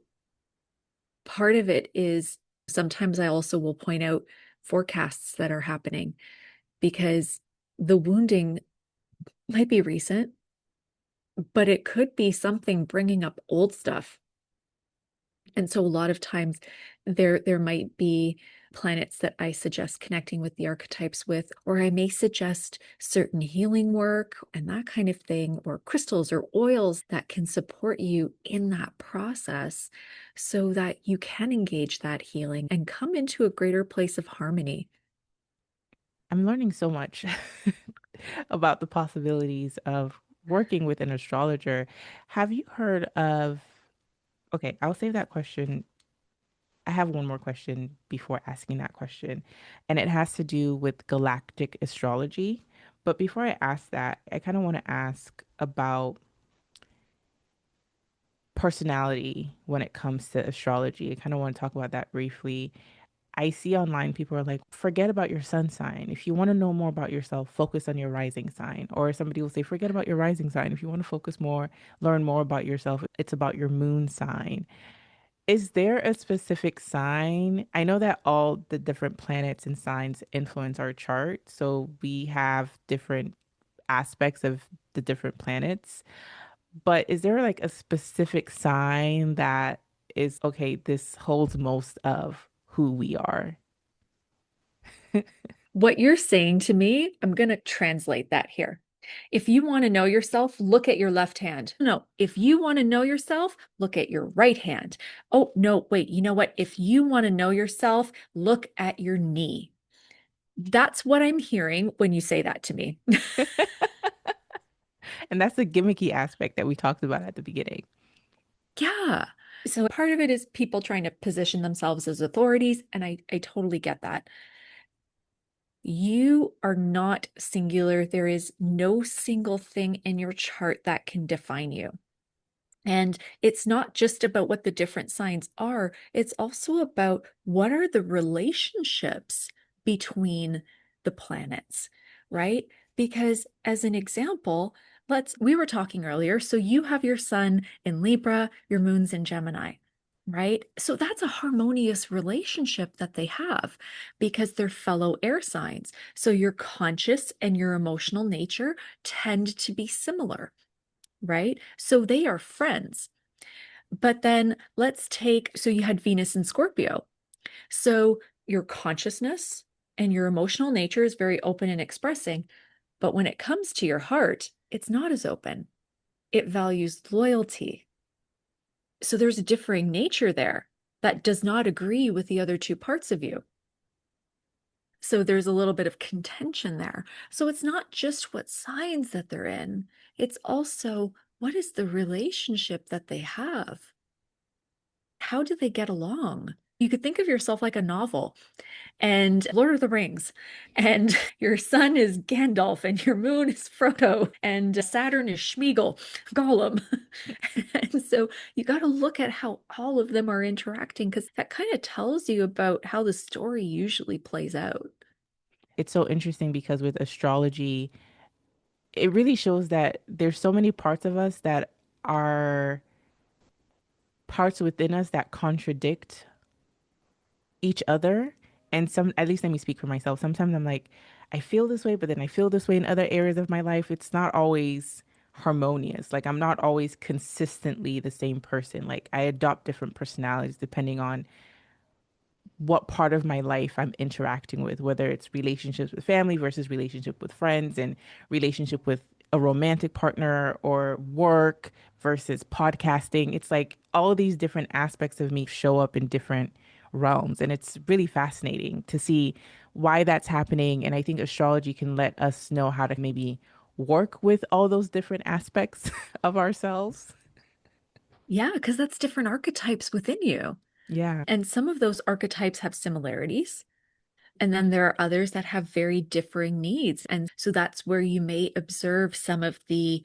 part of it is sometimes I also will point out forecasts that are happening because the wounding might be recent, but it could be something bringing up old stuff. And so a lot of times there might be planets that I suggest connecting with the archetypes with, or I may suggest certain healing work and that kind of thing, or crystals or oils that can support you in that process so that you can engage that healing and come into a greater place of harmony. I'm learning so much about the possibilities of working with an astrologer. Have you heard of, okay, I'll save that question. I have one more question before asking that question, and it has to do with galactic astrology. But before I ask that, I kind of want to ask about personality when it comes to astrology. I kind of want to talk about that briefly. I see online people are like, forget about your sun sign. If you want to know more about yourself, focus on your rising sign. Or somebody will say, forget about your rising sign. If you want to focus more, learn more about yourself, it's about your moon sign. Is there a specific sign? I know that all the different planets and signs influence our chart. So we have different aspects of the different planets. But is there like a specific sign that is, okay, this holds most of who we are? What you're saying to me, I'm going to translate that here. If you want to know yourself, look at your left hand. No, if you want to know yourself, look at your right hand. Oh, no, wait, you know what? If you want to know yourself, look at your knee. That's what I'm hearing when you say that to me. And that's the gimmicky aspect that we talked about at the beginning. Yeah. So part of it is people trying to position themselves as authorities, and I totally get that. You are not singular. There is no single thing in your chart that can define you. And it's not just about what the different signs are, it's also about what are the relationships between the planets, right? Because as an example, we were talking earlier, so you have your sun in Libra, your moon's in Gemini, right? So that's a harmonious relationship that they have because they're fellow air signs. So your conscious and your emotional nature tend to be similar, right? So they are friends. But then so you had Venus in Scorpio. So your consciousness and your emotional nature is very open and expressing. But when it comes to your heart, it's not as open. It values loyalty. So there's a differing nature there that does not agree with the other two parts of you. So there's a little bit of contention there. So it's not just what signs that they're in, it's also what is the relationship that they have? How do they get along? You could think of yourself like a novel and Lord of the Rings, and your sun is Gandalf, and your moon is Frodo, and Saturn is Schmeagol, Gollum. And so you got to look at how all of them are interacting because that kind of tells you about how the story usually plays out. It's so interesting because with astrology, it really shows that there's so many parts of us that are parts within us that contradict each other. And some, at least let me speak for myself. Sometimes I'm like, I feel this way, but then I feel this way in other areas of my life. It's not always harmonious. Like I'm not always consistently the same person. Like I adopt different personalities depending on what part of my life I'm interacting with, whether it's relationships with family versus relationship with friends and relationship with a romantic partner or work versus podcasting. It's like all these different aspects of me show up in different realms. And it's really fascinating to see why that's happening. And I think astrology can let us know how to maybe work with all those different aspects of ourselves. Yeah, because that's different archetypes within you. Yeah. And some of those archetypes have similarities, And then there are others that have very differing needs. And so that's where you may observe some of the,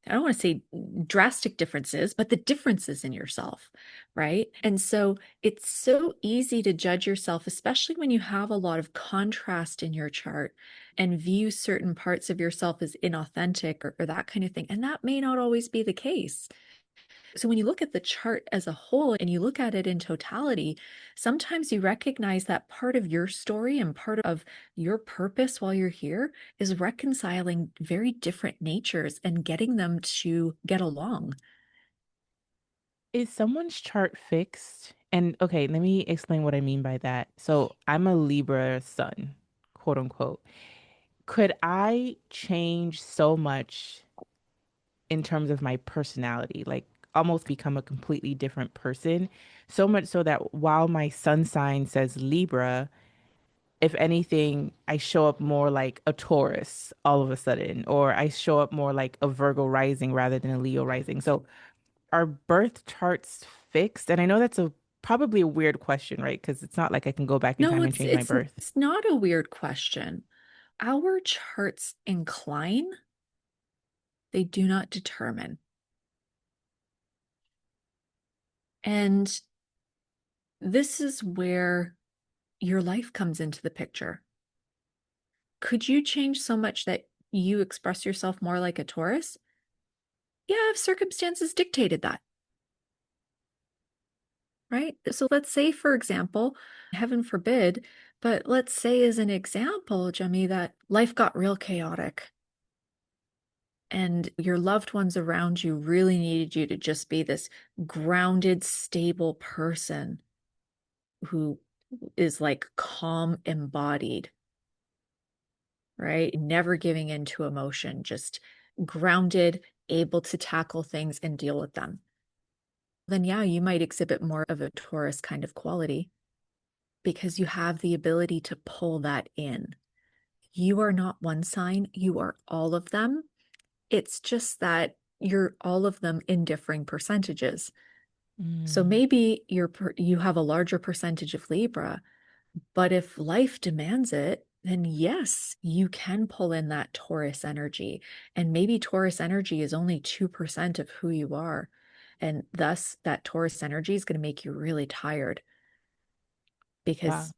I don't want to say drastic differences, but the differences in yourself, right? And so it's so easy to judge yourself, especially when you have a lot of contrast in your chart and view certain parts of yourself as inauthentic or that kind of thing. And that may not always be the case. So when you look at the chart as a whole and you look at it in totality, sometimes you recognize that part of your story and part of your purpose while you're here is reconciling very different natures and getting them to get along. Is someone's chart fixed? And okay, let me explain what I mean by that. So I'm a Libra sun, quote unquote. Could I change so much in terms of my personality, like almost become a completely different person? So much so that while my sun sign says Libra, if anything, I show up more like a Taurus all of a sudden, or I show up more like a Virgo rising rather than a Leo rising. So are birth charts fixed? And I know that's a probably a weird question, right? Because it's not like I can go back in No, time and it's change my it's birth. it's not a weird question. Our charts incline, they do not determine. And this is where your life comes into the picture. Could you change so much that you express yourself more like a Taurus? Yeah, if circumstances dictated that, right? So let's say, for example, heaven forbid, but let's say as an example, Jemmy, that life got real chaotic and your loved ones around you really needed you to just be this grounded, stable person who is like calm embodied, right? Never giving into emotion, just grounded, able to tackle things and deal with them. Then, yeah, you might exhibit more of a Taurus kind of quality because you have the ability to pull that in. You are not one sign, you are all of them. It's just that you're all of them in differing percentages. So Mm, maybe you have a larger percentage of Libra, but if life demands it, then yes, you can pull in that Taurus energy. And maybe Taurus energy is only 2% of who you are. And thus, that Taurus energy is going to make you really tired wow. because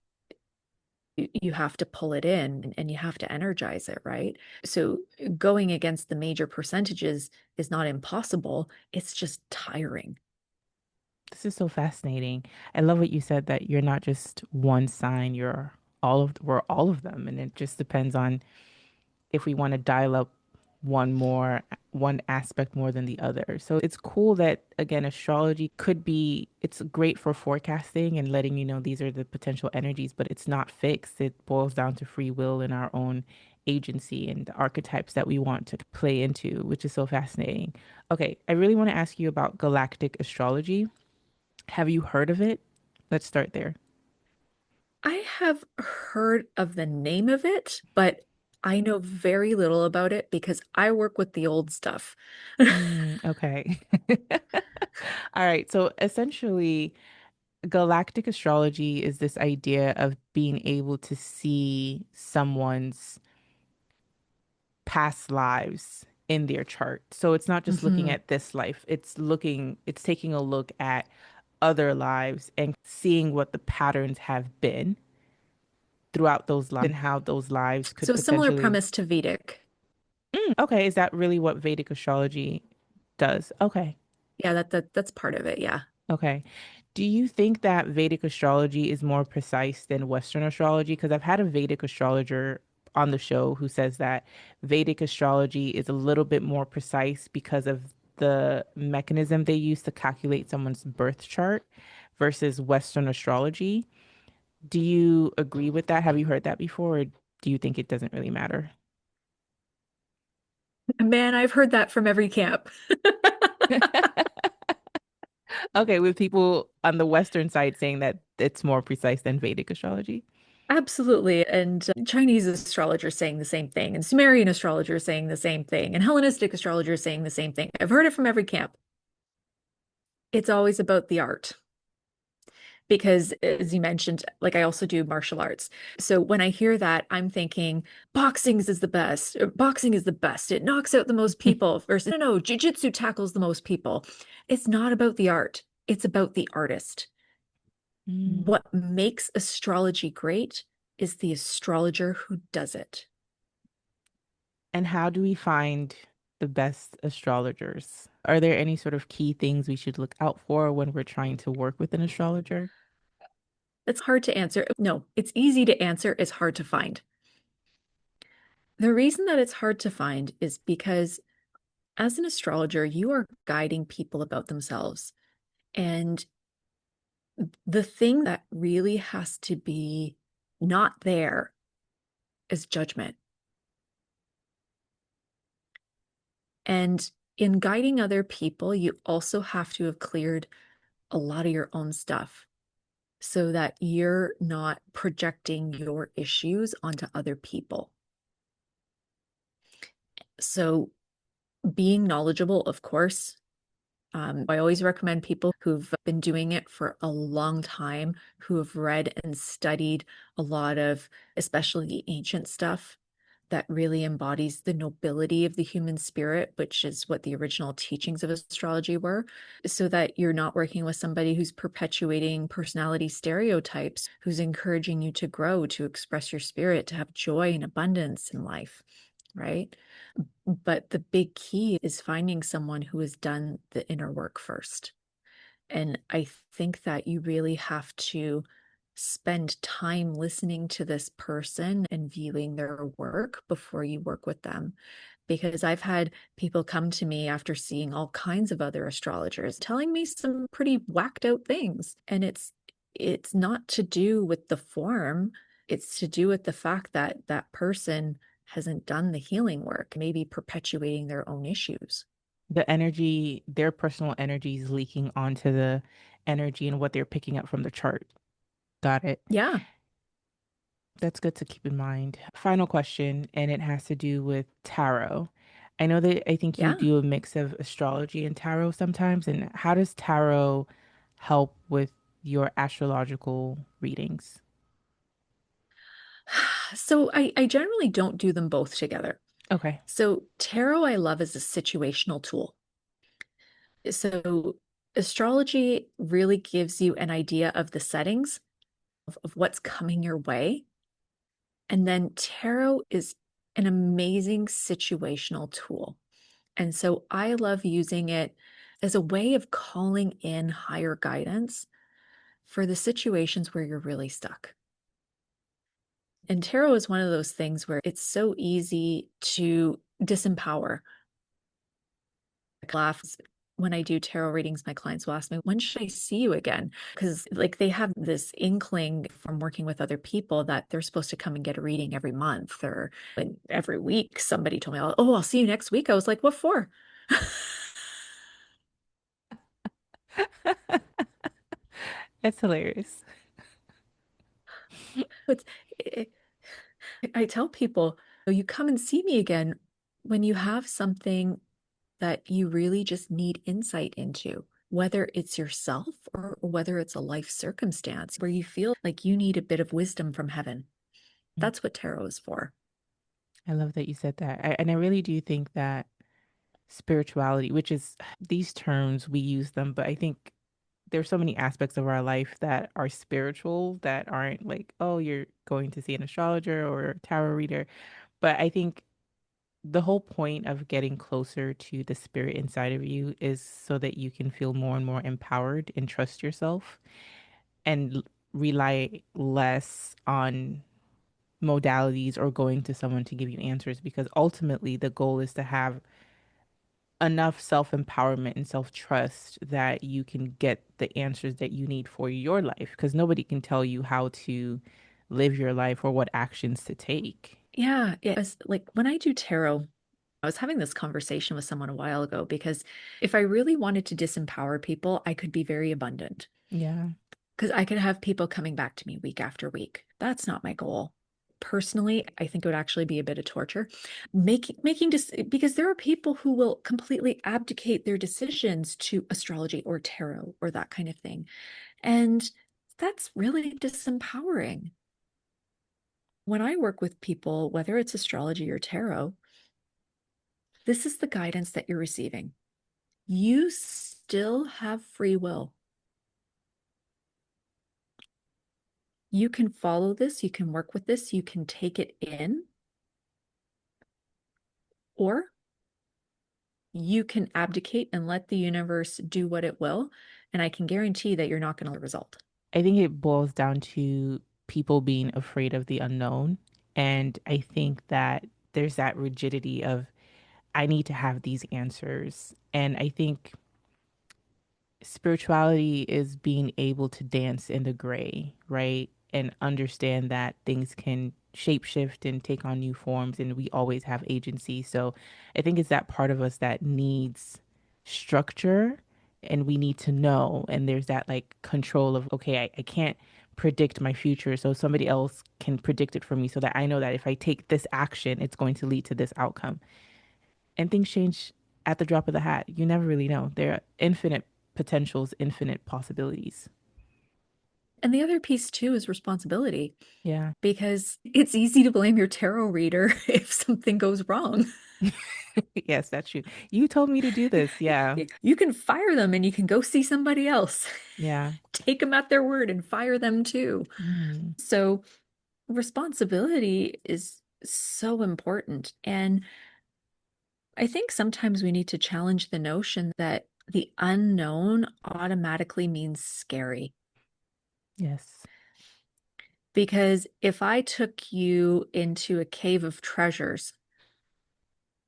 you have to pull it in and you have to energize it, right? So going against the major percentages is not impossible. It's just tiring. This is so fascinating. I love what you said that you're not just one sign, we're all of them. And it just depends on if we want to dial up one aspect more than the other. So it's cool that again astrology could be it's great for forecasting and letting you know these are the potential energies, but it's not fixed. It boils down to free will and our own agency and the archetypes that we want to play into, which is so fascinating. Okay, I really want to ask you about galactic astrology. Have you heard of it? Let's start there. I have heard of the name of it, but I know very little about it because I work with the old stuff. Okay. All right. So essentially, galactic astrology is this idea of being able to see someone's past lives in their chart. So it's not just looking Mhm. at this life, it's taking a look at other lives and seeing what the patterns have been throughout those lives and how those lives could So a similar potentially. premise to Vedic. Okay, is that really what Vedic astrology does? Okay. Yeah, that's part of it. Yeah. Okay. Do you think that Vedic astrology is more precise than Western astrology? Because I've had a Vedic astrologer on the show who says that Vedic astrology is a little bit more precise because of the mechanism they use to calculate someone's birth chart versus Western astrology. Do you agree with that? Have you heard that before, or do you think it doesn't really matter? Man, I've heard that from every camp. Okay, with people on the Western side saying that it's more precise than Vedic astrology. Absolutely. And Chinese astrologers saying the same thing, and Sumerian astrologers saying the same thing, and Hellenistic astrologers saying the same thing. I've heard it from every camp. It's always about the art. because as you mentioned, like I also do martial arts. So when I hear that, I'm thinking boxing is the best. Boxing is the best. It knocks out the most people. Versus, no, jiu-jitsu tackles the most people. It's not about the art. It's about the artist. Mm. What makes astrology great is the astrologer who does it. And how do we find the best astrologers? Are there any sort of key things we should look out for when we're trying to work with an astrologer? It's hard to answer. No, it's easy to answer. It's hard to find. The reason that it's hard to find is because as an astrologer, you are guiding people about themselves. And the thing that really has to be not there is judgment. And in guiding other people, you also have to have cleared a lot of your own stuff so that you're not projecting your issues onto other people. So, being knowledgeable, of course, I always recommend people who've been doing it for a long time, who have read and studied a lot of, especially the ancient stuff that really embodies the nobility of the human spirit, which is what the original teachings of astrology were, so that you're not working with somebody who's perpetuating personality stereotypes, who's encouraging you to grow, to express your spirit, to have joy and abundance in life, right? But the big key is finding someone who has done the inner work first. And I think that you really have to spend time listening to this person and viewing their work before you work with them. Because I've had people come to me after seeing all kinds of other astrologers telling me some pretty whacked out things. And it's not to do with the form, it's to do with the fact that that person hasn't done the healing work, maybe perpetuating their own issues. The energy, their personal energy is leaking onto the energy and what they're picking up from the chart. Got it. Yeah, That's good to keep in mind. Final question, and it has to do with tarot. I know that I think you yeah. do a mix of astrology and tarot sometimes. And how does tarot help with your astrological readings? So I generally don't do them both together. Okay. So tarot I love as a situational tool. So astrology really gives you an idea of the settings of what's coming your way. And then tarot is an amazing situational tool. And so I love using it as a way of calling in higher guidance for the situations where you're really stuck. And tarot is one of those things where it's so easy to disempower. I laugh when I do tarot readings, my clients will ask me, when should I see you again? Because like they have this inkling from working with other people that they're supposed to come and get a reading every month or every week. Somebody told me, oh, I'll see you next week. I was like, what for? That's hilarious. It's, it, I tell people, "Oh, you come and see me again when you have something that you really just need insight into, whether it's yourself or whether it's a life circumstance where you feel like you need a bit of wisdom from heaven." That's what tarot is for. I love that you said that. And I really do think that spirituality, which is these terms, we use them, but I think there's so many aspects of our life that are spiritual that aren't like, oh, you're going to see an astrologer or a tarot reader. But I think the whole point of getting closer to the spirit inside of you is so that you can feel more and more empowered and trust yourself and rely less on modalities or going to someone to give you answers, because ultimately the goal is to have enough self-empowerment and self-trust that you can get the answers that you need for your life, because nobody can tell you how to live your life or what actions to take. Yeah, it's like when I do tarot, I was having this conversation with someone a while ago because if I really wanted to disempower people, I could be very abundant Yeah. because I could have people coming back to me week after week. That's not my goal. Personally, I think it would actually be a bit of torture. Making because there are people who will completely abdicate their decisions to astrology or tarot or that kind of thing. And That's really disempowering. When I work with people, whether it's astrology or tarot, this is the guidance that you're receiving. You still have free will. You can follow this, you can work with this, you can take it in, or you can abdicate and let the universe do what it will. And I can guarantee that you're not going to result. I think it boils down to people being afraid of the unknown. And I think that there's that rigidity of, I need to have these answers. And I think spirituality is being able to dance in the gray, right? And understand that things can shapeshift and take on new forms, and we always have agency. So I think it's that part of us that needs structure and we need to know. And there's that like control of, okay, I can't predict my future. So somebody else can predict it for me so that I know that if I take this action, it's going to lead to this outcome. And things change at the drop of the hat. You never really know. There are infinite potentials, infinite possibilities. And the other piece too is responsibility, Yeah. because it's easy to blame your tarot reader if something goes wrong. Yes, that's true. You told me to do this. Yeah. You can fire them and you can go see somebody else. Yeah. Take them at their word and fire them too. Mm. So, responsibility is so important. And I think sometimes we need to challenge the notion that the unknown automatically means scary. Yes. Because if I took you into a cave of treasures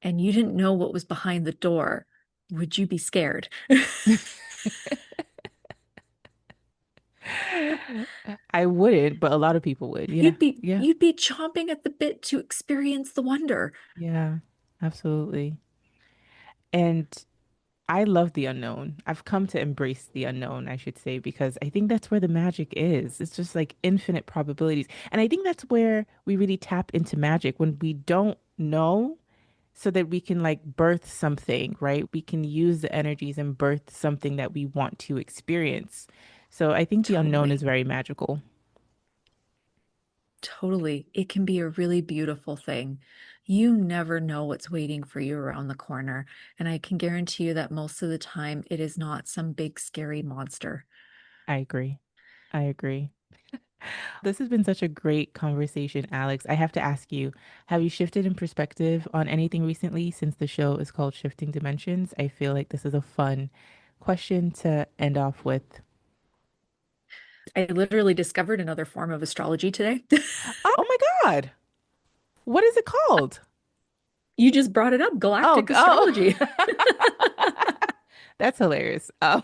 and you didn't know what was behind the door, would you be scared? I wouldn't, but a lot of people would. Yeah. You'd be Yeah. you'd be chomping at the bit to experience the wonder. Yeah. Absolutely. And I love the unknown. I've come to embrace the unknown, I should say, because I think that's where the magic is. It's just like infinite probabilities. And I think that's where we really tap into magic when we don't know so that we can like birth something, right? We can use the energies and birth something that we want to experience. So I think the unknown is Totally. very magical. Totally. It can be a really beautiful thing. You never know what's waiting for you around the corner. And I can guarantee you that most of the time it is not some big scary monster. I agree. I agree. This has been such a great conversation, Alex. I have to ask you, have you shifted in perspective on anything recently since the show is called Shifting Dimensions? I feel like this is a fun question to end off with. I literally discovered another form of astrology today. Oh my God. What is it called? You just brought it up, Oh, galactic oh. astrology. That's hilarious. Oh,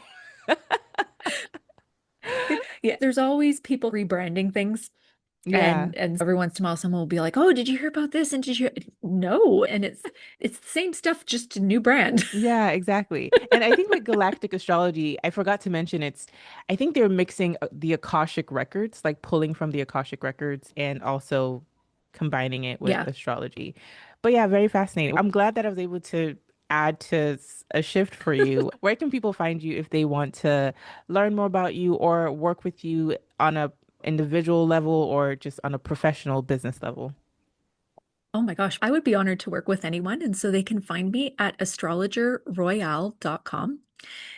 Yeah, there's always people rebranding things. yeah. And every once in a while someone will be like, "Oh, did you hear about this?" And did you no, and it's the same stuff, just a new brand. Yeah, exactly. And I think with galactic astrology, I forgot to mention I think they're mixing the Akashic records, like pulling from the Akashic records and also combining it with Yeah. astrology. But yeah, very fascinating. I'm glad that I was able to add to a shift for you. Where can people find you if they want to learn more about you or work with you on a individual level or just on a professional business level? Oh my gosh, I would be honored to work with anyone. And so they can find me at astrologerroyale.com.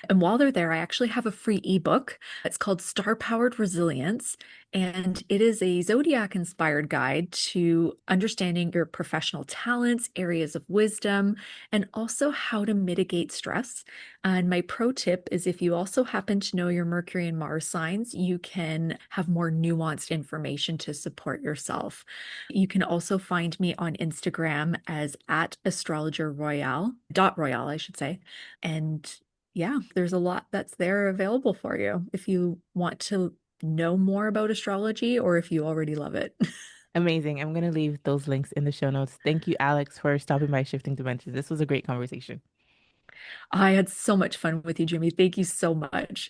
And while they're there, I actually have a free ebook. It's called Star Powered Resilience. And it is a zodiac inspired guide to understanding your professional talents, areas of wisdom, and also how to mitigate stress. And my pro tip is if you also happen to know your Mercury and Mars signs, you can have more nuanced information to support yourself. You can also find me on Instagram as at astrologer royale, dot royale, I should say. And yeah, there's a lot that's there available for you if you want to know more about astrology or if you already love it. Amazing. I'm going to leave those links in the show notes. Thank you, Alex, for stopping by Shifting Dimensions. This was a great conversation. I had so much fun with you, Jimmy. Thank you so much.